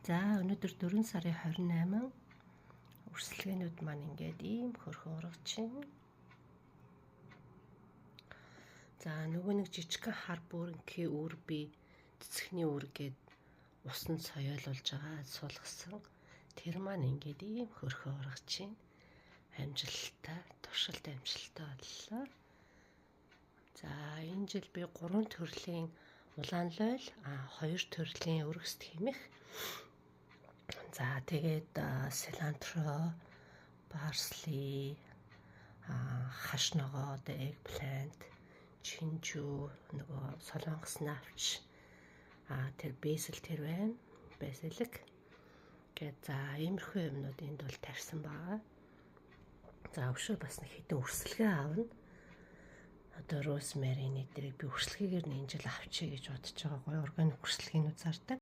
За өнөөдөр 4 сарын 28 үрсэлгээнүүд маань ингээд ийм хөрхөн ургач байна. За нөгөө нэг жижигхэн хар бүрэнхий үүр би цэцэгний үүр гээд усанд соёолуулж байгаа суулгасан. Тэр маань ингээд ийм хөрхөн ургач байна. Амжилттай, туршилт амжилттай боллоо. За энэ жил би 3 төрлийн улаан лойл, 2 төрлийн өргөст хэмэх. За тэгээд cilantro, parsley, хаш ногоо, eggplant, чинжүү, нөгөө солонгос навч, тэр basil тэр байна. Basilic. Тэгээд за иймэрхүү юмнууд энд бол тарьсан байгаа. За өшөө бас нэг хэдэн үрсэлгээ аавна. Одоо rosemary-ний дэрийг би үрсэлгээгээр энэ жил авчия гэж бодож байгаа. Гоё органик үрсэлгээнүүд зардаг.